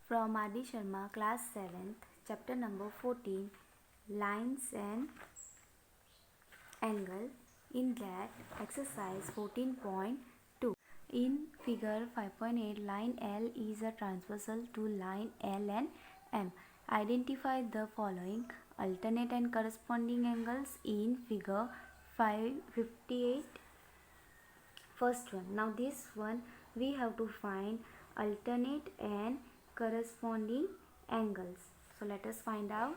From R.D. Sharma, class 7th, chapter number 14, lines and angle. In that, exercise 14.2. In figure 5.8, line L is a transversal to line L and M. Identify the following alternate and corresponding angles in figure 558. First one. Now this one we have to find alternate and corresponding angles. So let us find out.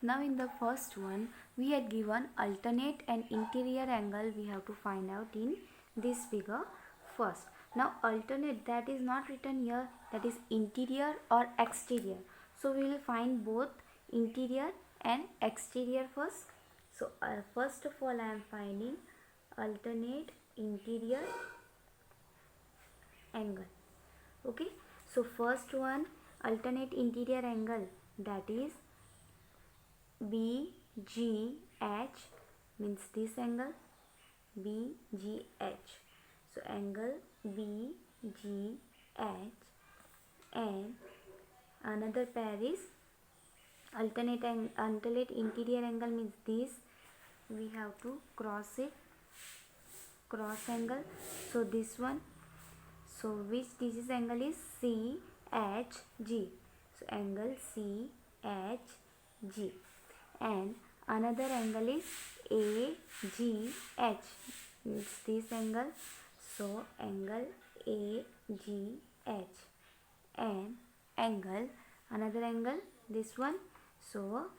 Now in the first one we had given alternate and interior angle we have to find out in this figure first. Now alternate, that is not written here, that is interior or exterior. So we will find both interior and exterior first. So first of all I am finding alternate interior angle. Okay, so first one, alternate interior angle, that is BGH, means this angle BGH. So angle BGH, and another pair is alternate interior angle, means this we have to cross it, cross angle. So this one, so which this is angle is CHG. So angle CHG, and another angle is AGH, means this angle. So angle AGH, and angle, another angle, this one. So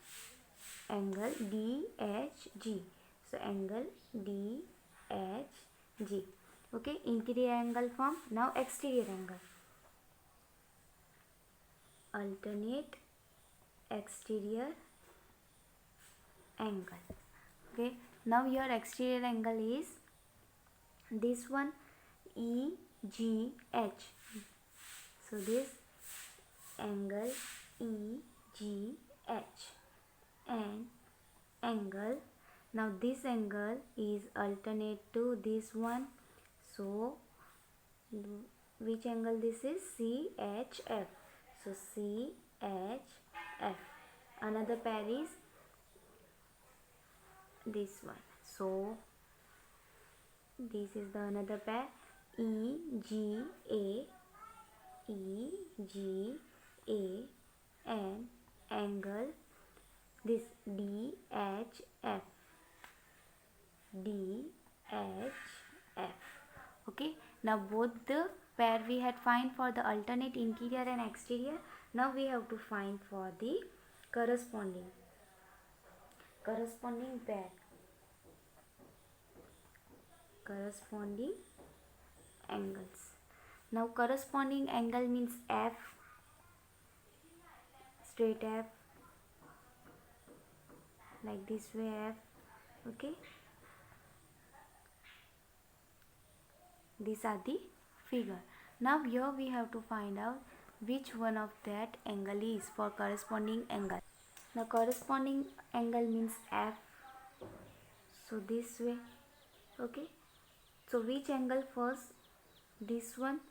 angle DHG. So angle DHG. Okay, interior angle form. Now exterior angle. Alternate exterior angle. Okay, now your exterior angle is this one, EGH. So this angle EGH, and angle, now this angle is alternate to this one. So which angle this is? CHF. So CHF. Another pair is this one. So this is the another pair, EGA, and angle this DHF. Okay, now both the pair we had find for the alternate interior and exterior. Now we have to find for the corresponding pair, corresponding angles. Now corresponding angle means F, straight F, like this way F. Okay, these are the figure. Now here we have to find out which one of that angle is for corresponding angle. Now corresponding angle means F, so this way. Okay, so which angle first? This one,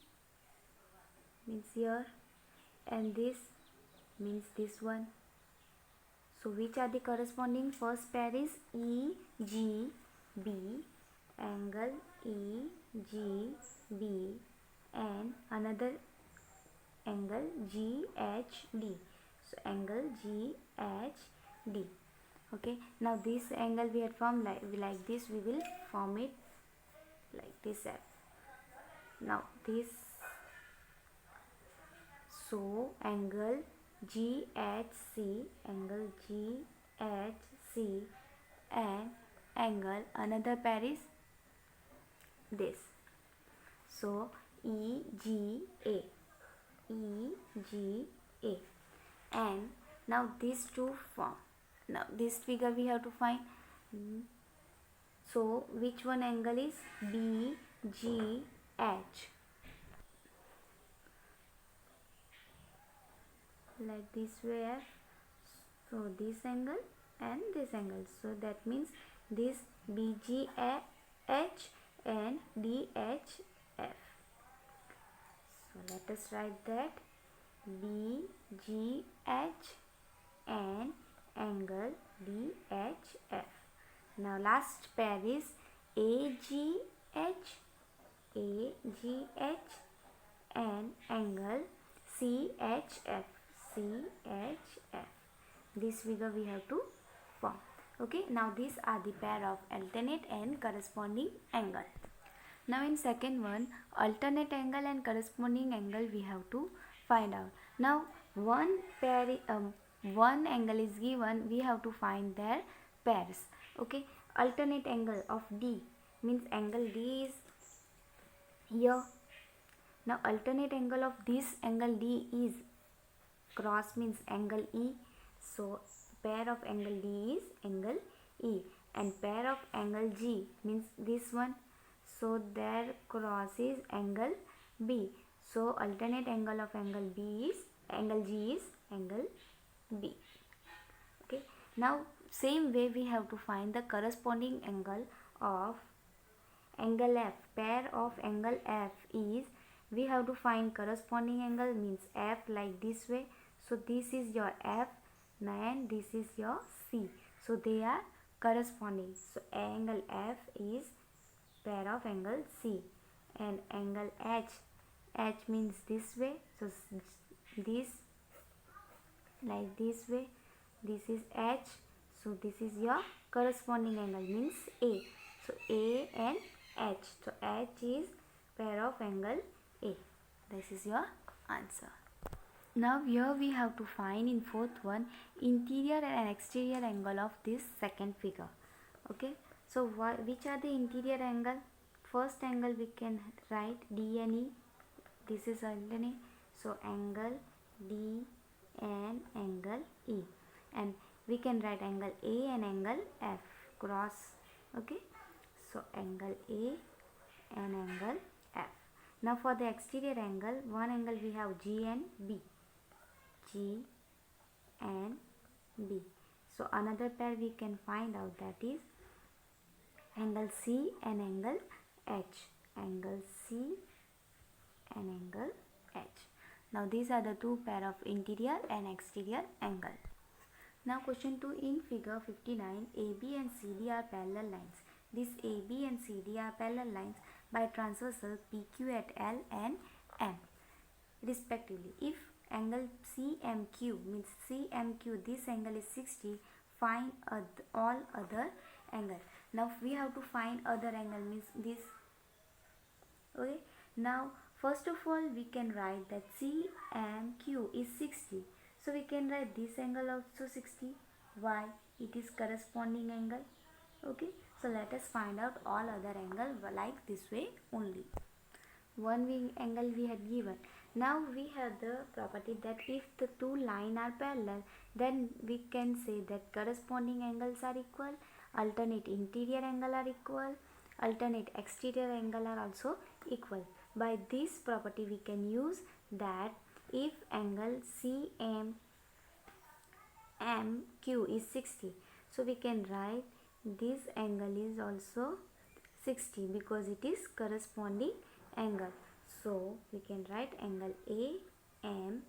means here, and this means this one. So which are the corresponding? First pair is EGB, angle EGB, and another angle GHD. So angle GHD. Okay, now this angle we had formed like this, we will form it like this F. Now this, so angle GHC, angle GHC, and angle, another pair is this. So EGA, and now these two form. Now this figure we have to find. So which one angle is? BGH. Like this way F. So this angle and this angle. So that means this BGH and DHF. So let us write that BGH and angle DHF. Now last pair is AGH and angle CHF. This figure we have to form. Okay, now these are the pair of alternate and corresponding angle. Now in second one, alternate angle and corresponding angle we have to find out. Now one angle is given, we have to find their pairs. Okay, alternate angle of D means angle D is here. Now alternate angle of this angle D is cross means angle E. So pair of angle D is angle E, and pair of angle G means this one. So their cross is angle B. So alternate angle of angle B is angle G is angle B. Okay. Now same way we have to find the corresponding angle of angle F. Pair of angle F is, we have to find corresponding angle means F like this way. So this is your F and this is your C. So they are corresponding. So angle F is pair of angle C, and angle H means this way. So this like this way, this is H. So this is your corresponding angle means A. So A and H. So H is pair of angle A. This is your answer. Now here we have to find in fourth one interior and exterior angle of this second figure. Okay. So which are the interior angle? First angle we can write D and E. This is alternate. So angle D and angle E. And we can write angle A and angle F cross. Okay. So angle A and angle F. Now for the exterior angle, one angle we have G and B. G and B. So another pair we can find out, that is angle C and angle H. Angle C and angle H. Now these are the two pair of interior and exterior angle. Now question 2, in figure 59, AB and CD are parallel lines. These AB and CD are parallel lines by transversal PQ at L and M respectively. If angle CMQ means CMQ, this angle is 60, find all other angle. Now we have to find other angle means this. Okay. Now first of all we can write that CMQ is 60. So we can write this angle also 60. Why? It is corresponding angle. Okay. So let us find out all other angle like this way only. One angle we had given. Now we have the property that if the two lines are parallel, then we can say that corresponding angles are equal, alternate interior angle are equal, alternate exterior angle are also equal. By this property we can use that if angle CMQ is 60, so we can write this angle is also 60 because it is corresponding angle. So we can write angle AM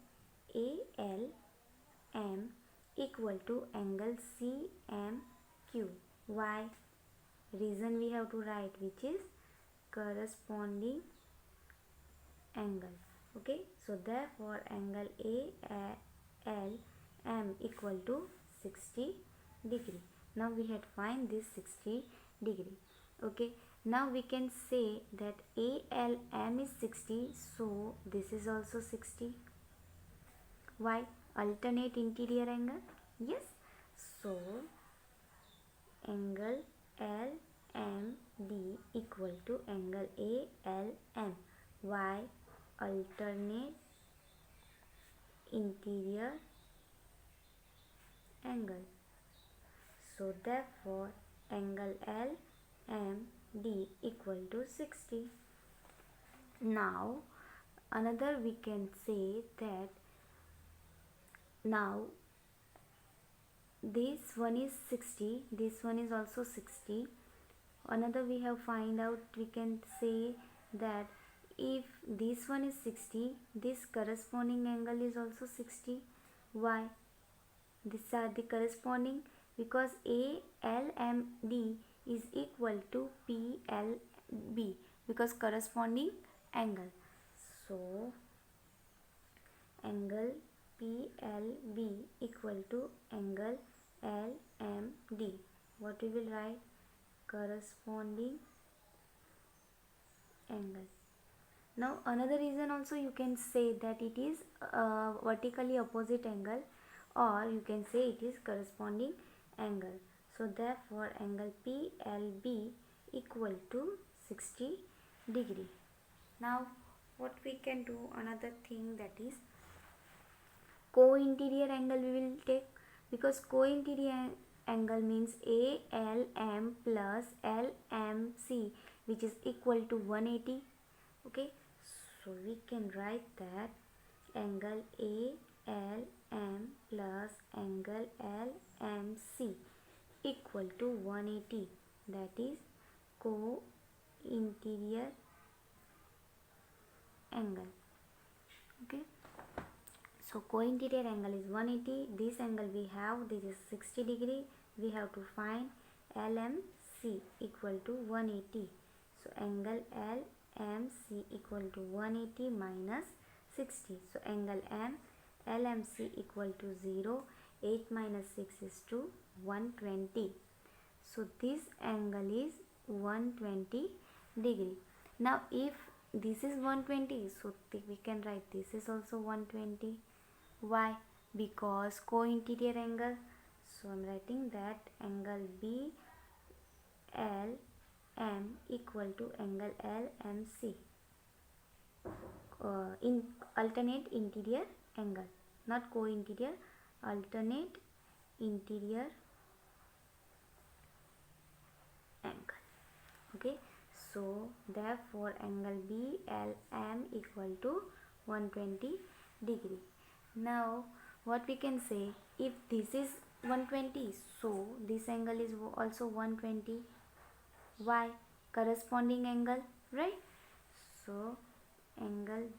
ALM equal to angle CMQ. Why? Reason we have to write, which is corresponding angle. Okay. So therefore angle ALM equal to 60 degree. Now we had find this 60 degree. Okay. Now we can say that ALM is 60, so this is also 60. Why? Alternate interior angle? Yes. So angle LMD equal to angle ALM. Why? Alternate interior angle. So therefore angle LMD equal to 60. Now another we can say that now this one is 60, this one is also 60. Another we have find out, we can say that if this one is 60, this corresponding angle is also 60. Why? These are the corresponding, because ALMD is equal to PLB, because corresponding angle. So angle PLB equal to angle LMD. What we will write? Corresponding angle. Now another reason also you can say that it is vertically opposite angle, or you can say it is corresponding angle. So therefore angle PLB equal to 60 degree. Now what we can do, another thing, that is co-interior angle we will take, because co-interior angle means ALM plus LMC, which is equal to 180. Okay, so we can write that angle ALM plus angle LMC equal to 180, that is co-interior angle. Okay, so co-interior angle is 180. This angle we have, this is 60 degree. We have to find LMC equal to 180. So angle LMC equal to 180 minus 60. So angle LMC equal to 0. 8 minus 6 is 2, 120. So this angle is 120 degree. Now if this is 120, so we can write this is also 120. Why? Because co-interior angle. So I am writing that angle BLM equal to angle LMC in alternate interior angle, not co-interior, alternate interior angle. Okay, so therefore angle BLM equal to 120 degree. Now what we can say, if this is 120, so this angle is also 120. Why? Corresponding angle, right? So angle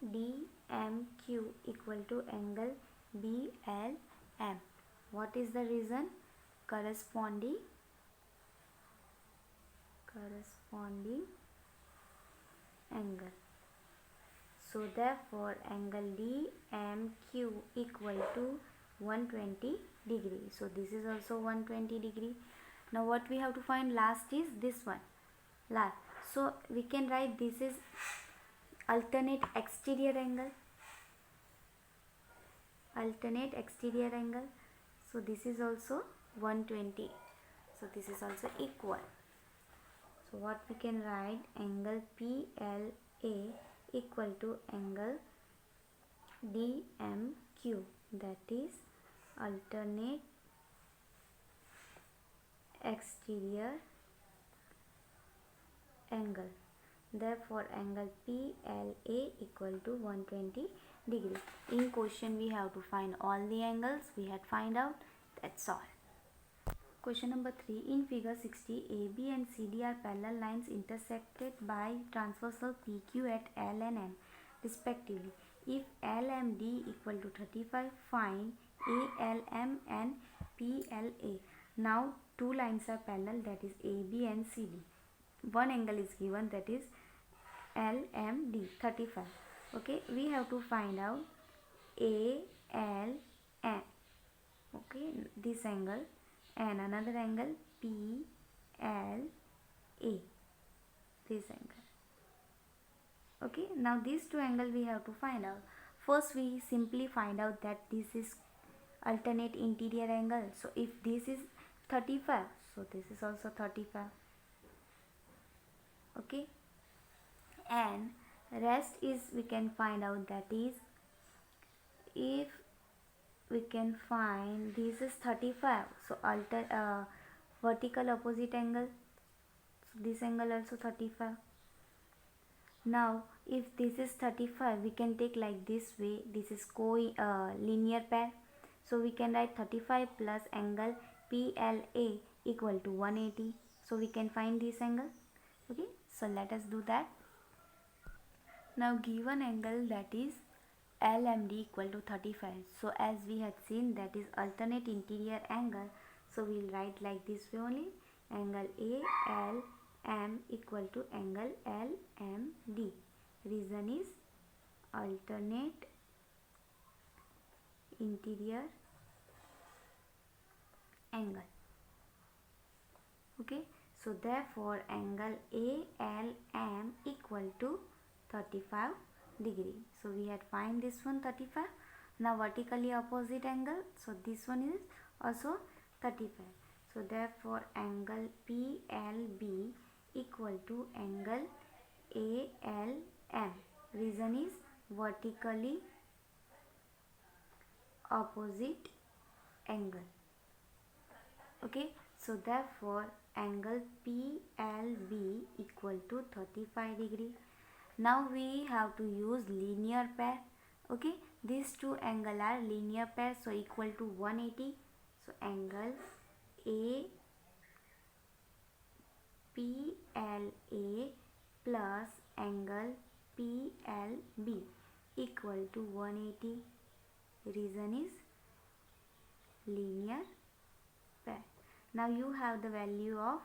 DMQ equal to angle BLM. What is the reason? Corresponding angle. So therefore angle DMQ equal to 120 degree. So this is also 120 degree. Now what we have to find last is this one, last. So we can write this is alternate exterior angle. Alternate exterior angle. So this is also 120. So this is also equal. So what we can write, angle PLA equal to angle DMQ, that is alternate exterior angle. Therefore angle PLA equal to 120 degree. In question we have to find all the angles. We had find out. That's all. Question number 3. In figure 60, AB and CD are parallel lines intersected by transversal PQ at L and M respectively. If LMD equal to 35, find ALM and PLA. Now two lines are parallel, that is AB and CD. One angle is given, that is LMD 35. Okay, we have to find out ALM. Okay, this angle, and another angle PLA, this angle. Okay, now these two angles we have to find out. First we simply find out that this is alternate interior angle. So if this is 35, so this is also 35. Okay, and rest is we can find out, that is if we can find this is 35, so vertical opposite angle, so this angle also 35. Now if this is 35, we can take like this way, this is linear pair, so we can write 35 plus angle PLA equal to 180. So we can find this angle. Okay, So let us do that. Now given angle, that is LMD equal to 35. So as we had seen, that is alternate interior angle. So we'll write like this way only. Angle ALM equal to angle LMD. Reason is alternate interior angle. Okay, so therefore angle ALM equal to 35 degree. So we had find this one 35. Now vertically opposite angle, so this one is also 35. So therefore angle PLB equal to angle ALM. Reason is vertically opposite angle. Okay, so therefore angle PLB equal to 35 degree. Now we have to use linear pair. Okay, these two angle are linear pair, so equal to 180. So angle APLA plus angle PLB equal to 180. Reason is linear pair. Now you have the value of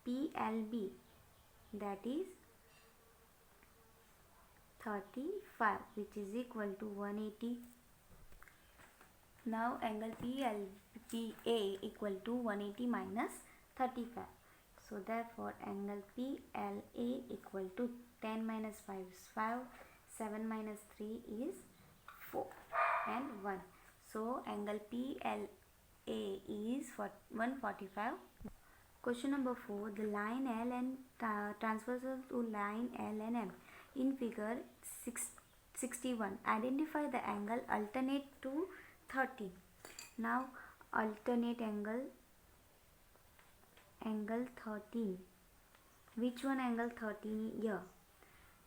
PLB, that is 35, which is equal to 180. Now angle PLA equal to 180 minus 35. So therefore angle PLA equal to 10 minus 5 is 5, 7 minus 3 is 4 and 1. So angle PLA is 145. Question number 4. The line L and transversal to line L and M. In figure 61, identify the angle alternate to 30. Now alternate angle 13. Which one angle 13 here?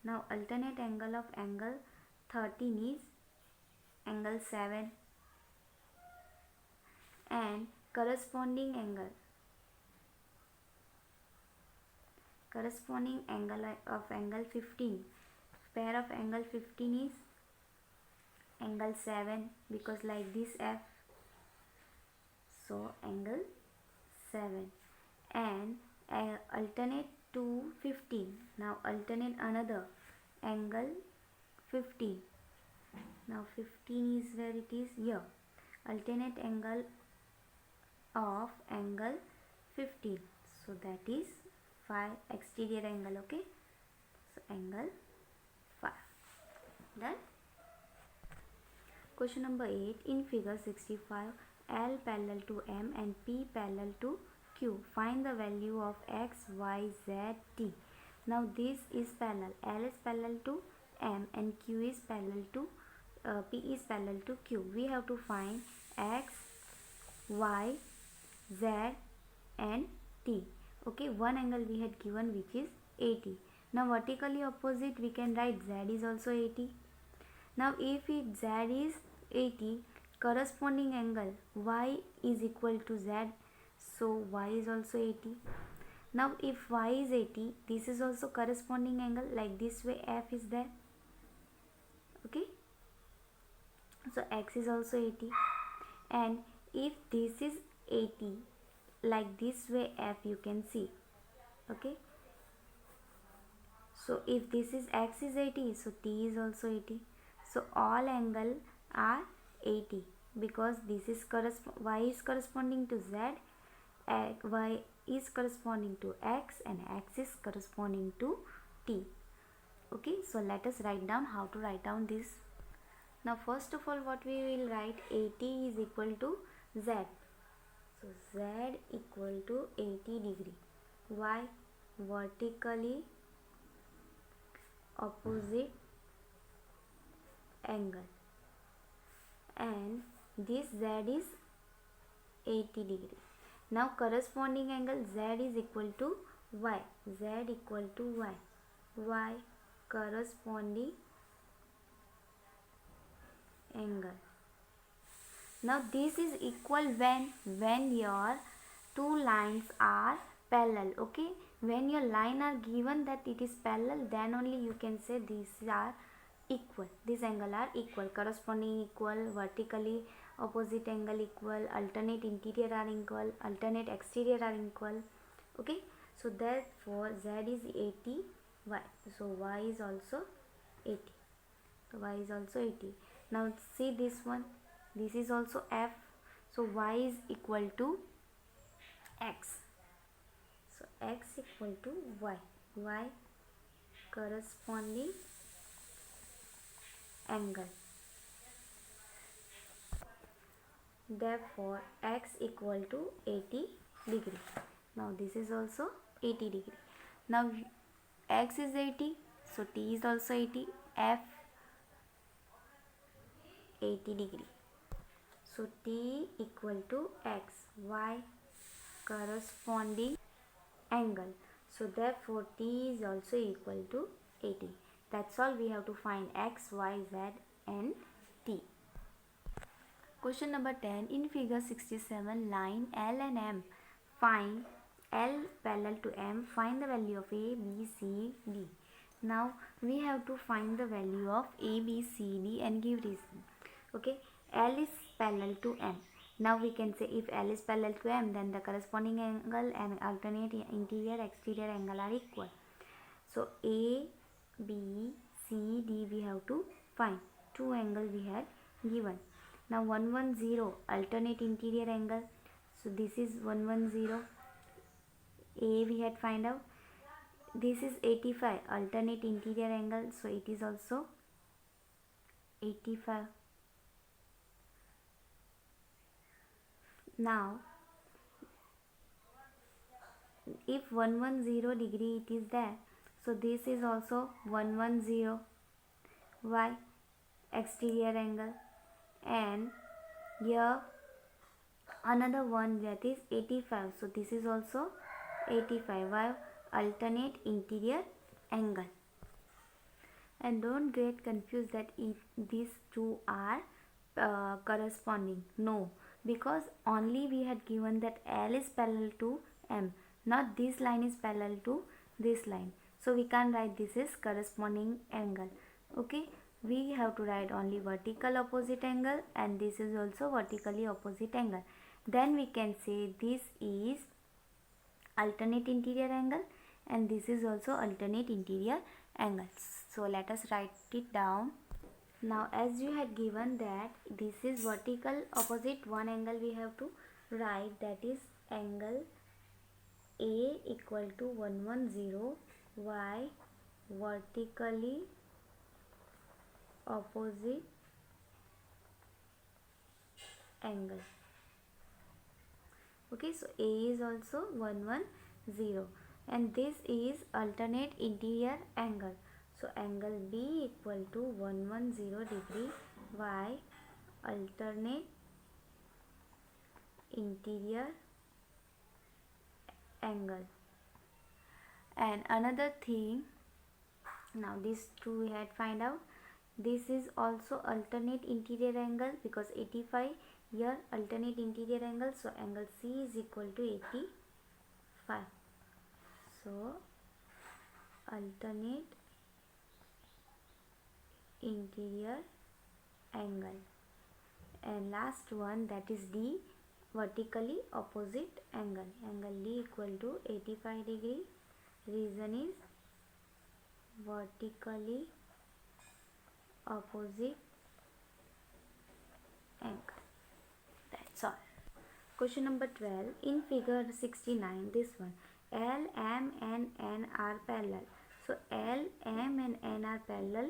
Now alternate angle of angle 13 is angle 7 and corresponding angle of angle 15. Pair of angle 15 is angle 7, because like this F. So angle 7 and alternate to 15. Now alternate another angle 15. Now 15 is where it is here. Alternate angle of angle 15. So that is 5 exterior angle. Okay, so angle 5. Done. Question number 8. In figure 65, L parallel to M and P parallel to Q. Find the value of X, Y, Z, T. Now this is parallel. L is parallel to M and Q is parallel to P is parallel to Q. We have to find X, Y, Z and T. Okay, one angle we had given, which is 80. Now vertically opposite, we can write Z is also 80. Now if Z is 80, corresponding angle Y is equal to Z, so Y is also 80. Now if Y is 80, this is also corresponding angle, like this way F is there. Okay, so X is also 80. And if this is 80, like this way F you can see. Okay, so if this is X is 80, so T is also 80. So all angle are 80, because this is Y is corresponding to Z, Y is corresponding to X, and X is corresponding to T. Okay, so let us write down how to write down this. Now first of all, what we will write, 80 is equal to Z. So Z equal to 80 degree. Why? Vertically opposite angle, and this Z is 80 degree. Now corresponding angle Z is equal to Y. Z equal to Y. Y corresponding angle. Now this is equal when your two lines are parallel. Okay, when your line are given that it is parallel, then only you can say these are equal, these angle are equal, corresponding equal, vertically opposite angle equal, alternate interior are equal, alternate exterior are equal. Okay, so therefore z is 80, y, so y is also 80, so y is also 80. Now see this one, this is also f, so y is equal to x, so x equal to y corresponding angle, therefore x equal to 80 degree. Now this is also 80 degree. Now x is 80, so t is also 80, f 80 degree, so t equal to x, y corresponding angle, so therefore t is also equal to 80. That's all we have to find x, y, z and t. Question number 10. In figure 67, line L and M. Find L parallel to M. Find the value of A, B, C, D. Now we have to find the value of A, B, C, D and give reason. Okay. L is parallel to M. Now we can say if L is parallel to M, then the corresponding angle and alternate interior exterior angle are equal. So A, B, C, D we have to find. Two angle we had given. Now 110 alternate interior angle. So this is 110. A we had find out. This is 85 alternate interior angle. So it is also 85. Now if 110 degree it is there, so this is also 110. Why? Exterior angle. And here another one that is 85, so this is also 85. Why? Alternate interior angle. And don't get confused that these two are corresponding. No, because only we had given that L is parallel to M, not this line is parallel to this line, so we can't write this is corresponding angle. Okay, we have to write only vertical opposite angle, and this is also vertically opposite angle. Then we can say this is alternate interior angle and this is also alternate interior angle. So let us write it down. Now as you had given that this is vertical opposite one angle, we have to write that is angle A equal to 110, y vertically opposite angle. Okay, so A is also 110 and this is alternate interior angle. So angle B equal to 110 degree, y alternate interior angle. And another thing, now these two we had find out, this is also alternate interior angle because 85 here alternate interior angle, so angle C is equal to 85. So alternate interior angle. And last one that is D, vertically opposite angle. Angle D equal to 85 degree. Reason is vertically opposite angle. That's all. Question number 12. In figure 69, this one, L, M and N are parallel. So L, M and N are parallel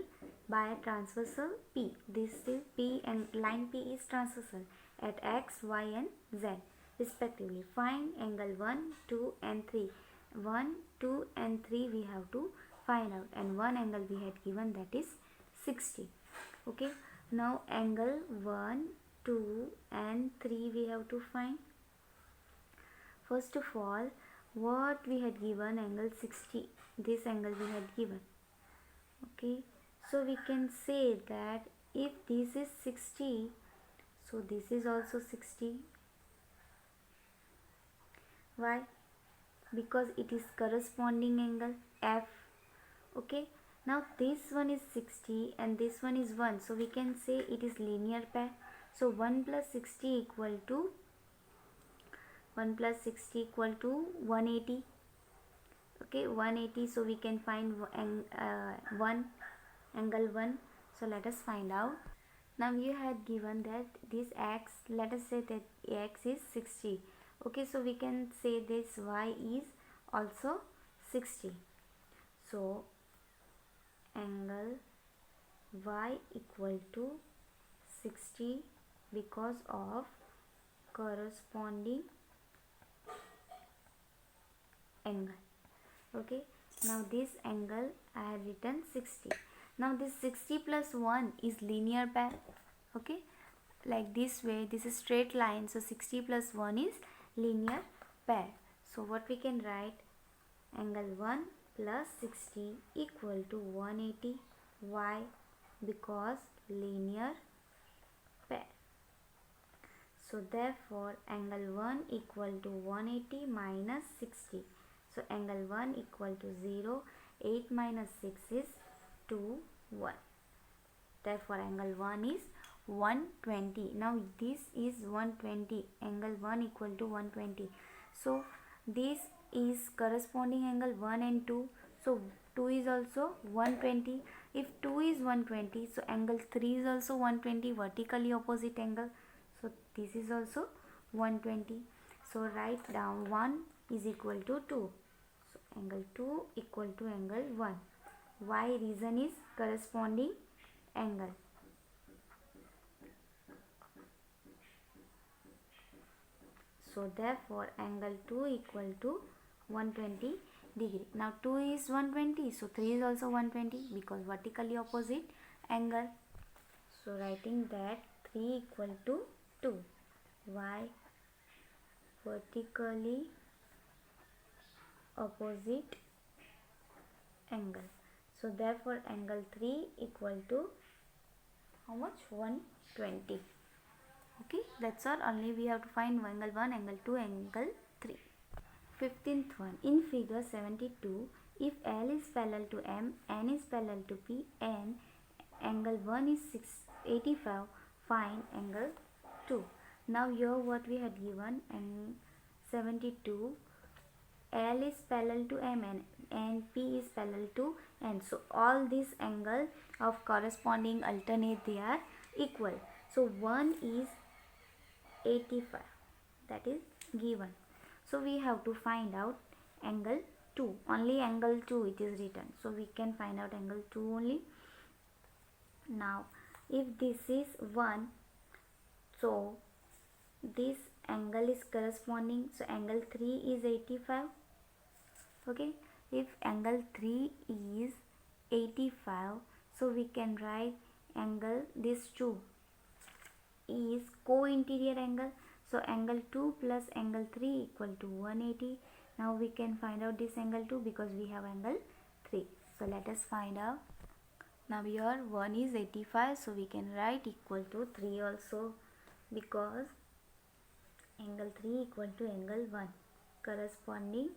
by a transversal P. This is P and line P is transversal at X, Y and Z respectively. Find angle 1, 2 and 3. 1, 2 and 3 we have to find out, and one angle we had given that is 60. Okay, now angle 1, 2 and 3 we have to find. First of all, what we had given, angle 60, this angle we had given. Okay, so we can say that if this is 60, so this is also 60. Why? because it is corresponding angle F. Okay, now this one is 60 and this one is 1, so we can say it is linear pair. So 1 plus 60 equal to 180. Okay, 180. So we can find one angle 1. So let us find out. Now you had given that this x, let us say that x is 60. Okay, so we can say this y is also 60. So angle y equal to 60 because of corresponding angle. Okay, now this angle I have written 60. Now this 60 plus 1 is linear pair. Okay, like this way, this is straight line, so 60 plus 1 is linear pair. So what we can write, angle 1 plus 60 equal to 180. Why? Because linear pair. So therefore angle 1 equal to 180 minus 60. So angle 1 equal to 0. 8 minus 6 is 2, 1. Therefore angle 1 is 120. Now this is 120. Angle 1 equal to 120. So this is corresponding angle 1 and 2. So 2 is also 120. If 2 is 120, so angle 3 is also 120, vertically opposite angle. So this is also 120. So write down 1 is equal to 2. So angle 2 equal to angle 1. Why? Reason is corresponding angle. So therefore angle 2 equal to 120 degree. Now 2 is 120, so 3 is also 120 because vertically opposite angle. So writing that 3 equal to 2. Why? Vertically opposite angle. So therefore angle 3 equal to how much? 120. Okay, that's all. Only we have to find angle 1, angle 2, angle 3. 15th one. In figure 72, if L is parallel to M, N is parallel to P, and angle 1 is 85, find angle 2. Now here what we had given, and 72, L is parallel to M and P is parallel to N. So all these angle of corresponding alternate, they are equal. So 1 is 85, that is given. So we have to find out angle 2. Only angle 2 it is written. So we can find out angle 2 only. Now if this is 1, so this angle is corresponding. So angle 3 is 85. Okay, if angle 3 is 85, so we can write angle this 2 is co-interior angle. So angle 2 plus angle 3 equal to 180. Now we can find out this angle 2 because we have angle 3. So let us find out. Now here 1 is 85, so we can write equal to 3 also, because angle 3 equal to angle 1, corresponding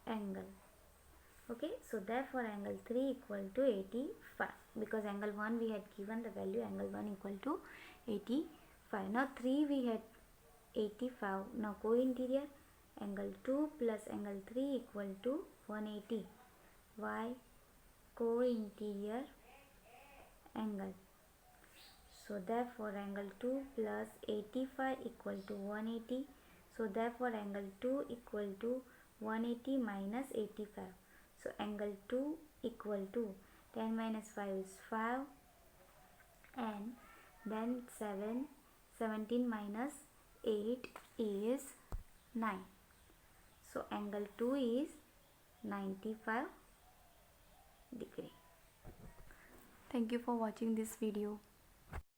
angle. Okay, so therefore angle 3 equal to 85, because angle 1 we had given the value angle 1 equal to 85. Now 3 we had 85. Now co-interior, angle 2 plus angle 3 equal to 180. Why? Co-interior angle. So therefore angle 2 plus 85 equal to 180. So therefore angle 2 equal to 180 minus 85. So angle 2 equal to 10 minus 5 is 5, and then 17 minus 8 is 9. So angle 2 is 95 degree. Thank you for watching this video.